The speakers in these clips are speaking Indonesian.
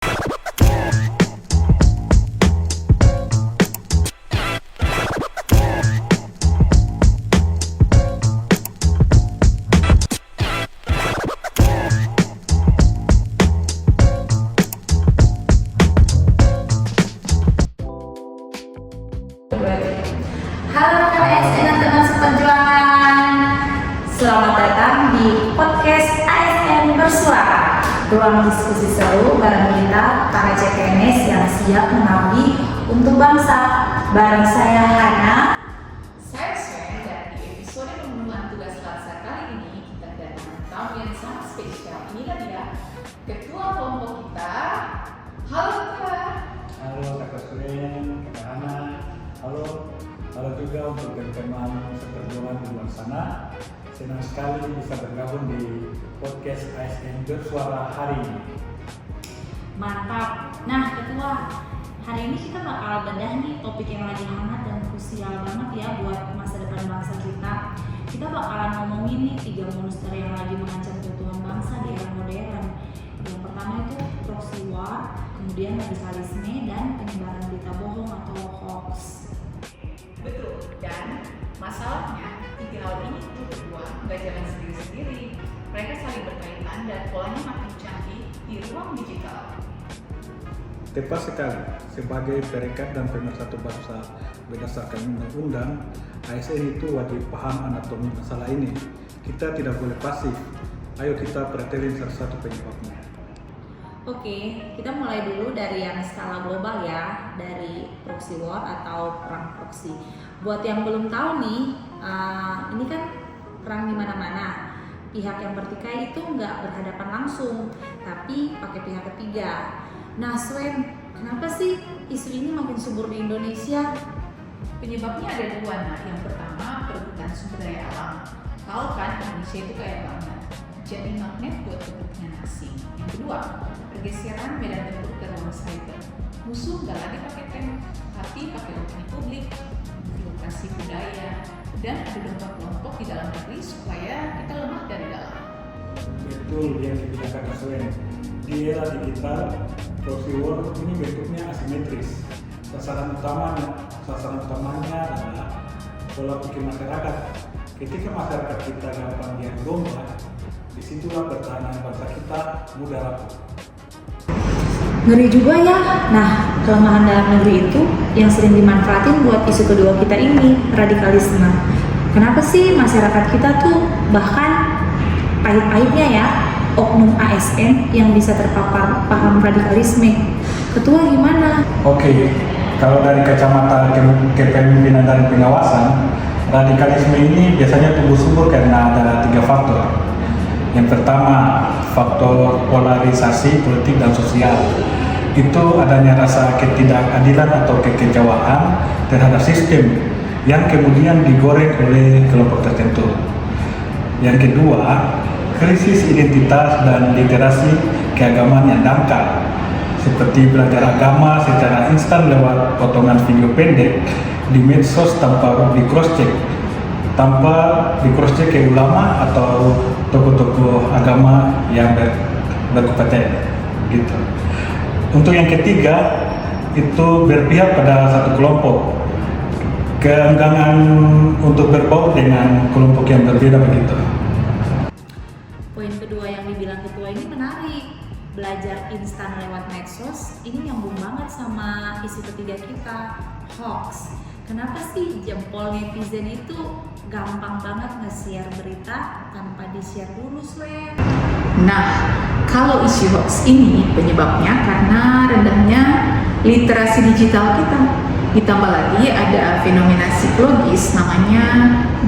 Halo ASN dan teman seperjuangan, selamat datang di podcast ASN Bersuara, ruang diskusi seru bareng kita para CPNS yang siap mengabdi untuk bangsa. Bareng saya Hana. Saya Sven, dan di episode pemenuhan tugas bangsa kali ini kita kedatangan tamu yang sangat spesial. Inilah dia ketua kelompok kita. Halo Kak. Halo Kakak Sven, Kakak Hana. Halo juga untuk teman-teman seperjuangan di luar sana. Senang sekali bisa bergabung di podcast ASN Bersuara hari ini. Mantap. Nah ketua, hari ini kita bakal bedah nih topik yang lagi hangat dan krusial banget ya buat masa depan bangsa kita. Kita bakalan ngomongin nih 3 monster yang lagi mengancam keutuhan bangsa di era modern. Yang pertama itu proxy war, kemudian radikalisme dan penyebaran berita bohong atau hoax. Betul, dan masalahnya 3 hal ini tuh berdua nggak jalan sendiri-sendiri. Mereka saling berkaitan dan polanya makin canggih di ruang digital. Tepat sekali, sebagai perekat dan pemersatu bangsa berdasarkan undang-undang, ASN itu wajib paham anatomi masalah ini. Kita tidak boleh pasif. Ayo kita perhatiin salah satu penyebabnya. Oke, kita mulai dulu dari yang skala global ya, dari proxy war atau perang proxy. Buat yang belum tahu nih, ini kan perang di mana-mana. Pihak yang bertikai itu nggak berhadapan langsung, tapi pakai pihak ketiga. Nah, Sven, kenapa sih isu ini makin subur di Indonesia? Penyebabnya ada 2. Nah, yang pertama perebutan sumber daya alam. Tahu kan Indonesia itu kaya banget, jadi magnet buat kepentingan asing. Yang kedua, pergeseran medan tempur ke ruang cyber. Musuh nggak lagi pakai tank, tapi pakai opini publik, infiltrasi budaya, dan ada domba kelompok di dalam negeri supaya kita lemah dari dalam. Betul yang dibilang Kakak Sven. Di era digital, proxy war ini bentuknya asimetris. Sasaran utamanya adalah pola pikir masyarakat. Ketika masyarakat kita gampang diadu domba, disitulah pertahanan bangsa kita mudah rapuh. Ngeri juga ya. Nah, kelemahan dalam negeri itu yang sering dimanfaatin buat isu kedua kita ini, radikalisme. Kenapa sih masyarakat kita tuh bahkan pahit-pahitnya ya, oknum ASN yang bisa terpapar paham radikalisme? Ketua gimana? Oke, kalau dari kacamata kepemimpinan dan pengawasan, radikalisme ini biasanya tumbuh subur karena ada 3 faktor. Yang pertama, faktor polarisasi politik dan sosial. Itu adanya rasa ketidakadilan atau kekecewaan terhadap sistem yang kemudian digoreng oleh kelompok tertentu. Yang kedua, krisis identitas dan literasi keagamaan yang dangkal, seperti belajar agama secara instan lewat potongan video pendek di medsos tanpa di cross-check ke ulama atau tokoh-tokoh agama yang berkompeten gitu. Untuk yang ketiga, itu berpihak pada satu kelompok, keengganan untuk berbaur dengan kelompok yang berbeda begitu. Poin kedua yang dibilang ketua ini menarik. Belajar instan lewat medsos, ini nyambung banget sama isu ketiga kita, hoax. Kenapa sih jempol netizen itu gampang banget nge-share berita tanpa di-share dulu, Swen? Nah, kalau isu hoax ini penyebabnya karena rendahnya literasi digital kita. Ditambah lagi ada fenomena psikologis namanya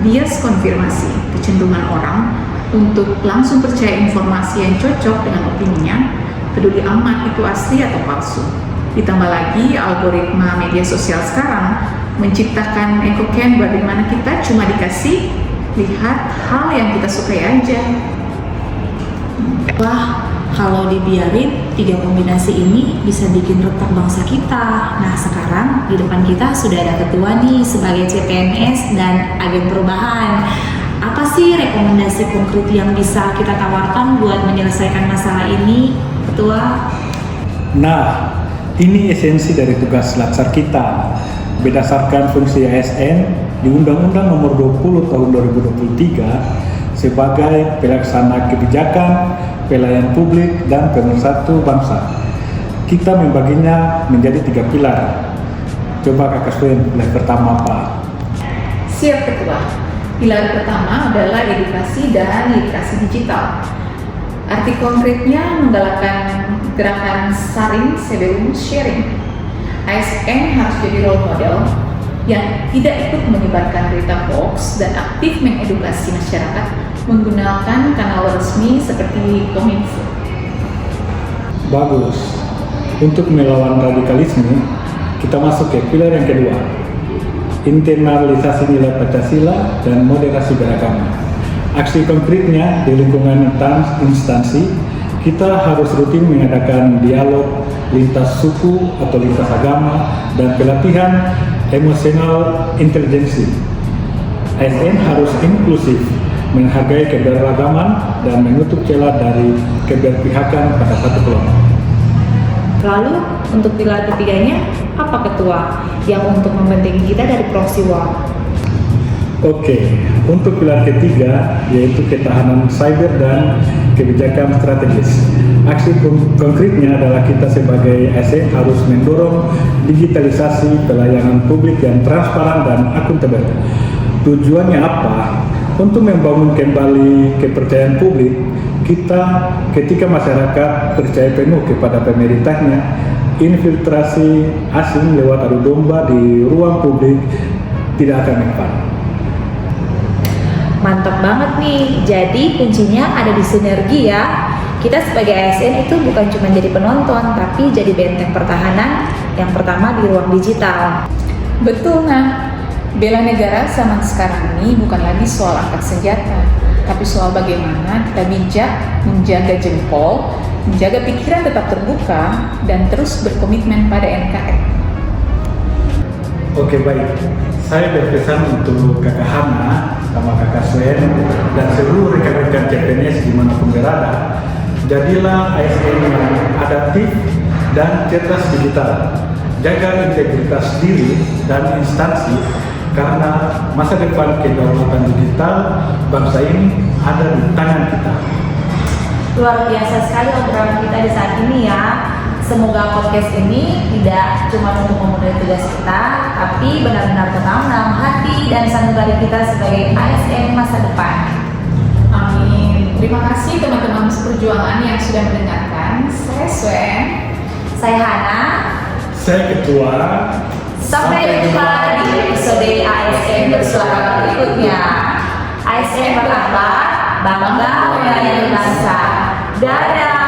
bias konfirmasi, kecenderungan orang untuk langsung percaya informasi yang cocok dengan opininya, peduli amat itu asli atau palsu. Ditambah lagi algoritma media sosial sekarang menciptakan echo chamber di mana kita cuma dikasih lihat hal yang kita sukai aja. Wah, kalau dibiarin 3 kombinasi ini bisa bikin retak bangsa kita. Nah, sekarang di depan kita sudah ada ketua nih sebagai CPNS dan agen perubahan. Apa sih rekomendasi konkret yang bisa kita tawarkan buat menyelesaikan masalah ini, Ketua? Nah, ini esensi dari tugas Latsar kita. Berdasarkan fungsi ASN di Undang-Undang Nomor 20 Tahun 2023 sebagai pelaksana kebijakan, pelayan publik, dan pemersatu bangsa. Kita membaginya menjadi 3 pilar. Coba Kakak Swen, pilar pertama apa? Siap Ketua. Pilar pertama adalah edukasi dan literasi digital. Arti konkretnya menggalakkan gerakan saring sebelum sharing. ASN harus jadi role model yang tidak ikut menyebarkan berita hoax dan aktif mengedukasi masyarakat menggunakan kanal resmi seperti Kominfo. Bagus. Untuk melawan radikalisme, kita masuk ke pilar yang kedua. Internalisasi nilai Pancasila dan moderasi beragama. Aksi konkretnya di lingkungan instansi, kita harus rutin mengadakan dialog lintas suku atau lintas agama dan pelatihan emosional intelijensi. ASN harus inklusif, menghargai keberagaman dan menutup celah dari keberpihakan pada satu kelompok. Lalu untuk pilar ketiganya apa Ketua yang untuk membentengi kita dari proxy war? Oke, untuk pilar ketiga yaitu ketahanan cyber dan kebijakan strategis. Aksi konkretnya adalah kita sebagai ASN harus mendorong digitalisasi pelayanan publik yang transparan dan akuntabel. Tujuannya apa? Untuk membangun kembali kepercayaan publik, kita ketika masyarakat percaya penuh kepada pemerintahnya, infiltrasi asing lewat adu domba di ruang publik tidak akan mempan. Mantap banget nih, jadi kuncinya ada di sinergi ya. Kita sebagai ASN itu bukan cuma jadi penonton, tapi jadi benteng pertahanan yang pertama di ruang digital. Betul, nah. Bela negara zaman sekarang ini bukan lagi soal angkat senjata, tapi soal bagaimana kita bijak menjaga jempol, menjaga pikiran tetap terbuka, dan terus berkomitmen pada NKRI. Oke, baik. Saya berpesan untuk Kakak Hana sama Kakak Swen dan seluruh rekan-rekan CPNS dimanapun berada, jadilah ASN yang adaptif dan cerdas digital. Jaga integritas diri dan instansi, karena masa depan kedaulatan digital bangsa ini ada di tangan kita. Luar biasa sekali obrolan kita di saat ini ya. Semoga podcast ini tidak cuma untuk memenuhi tugas kita, tapi benar-benar tenang dalam hati dan sanubari kita sebagai ASN masa depan. Amin. Terima kasih teman-teman seperjuangan yang sudah mendengarkan. Saya Swen. Saya Hana. Saya Ketua. Sampai jumpa di episode ASN bersuara berikutnya. ASN berakhlak, bangga melayani bangsa. Dadah.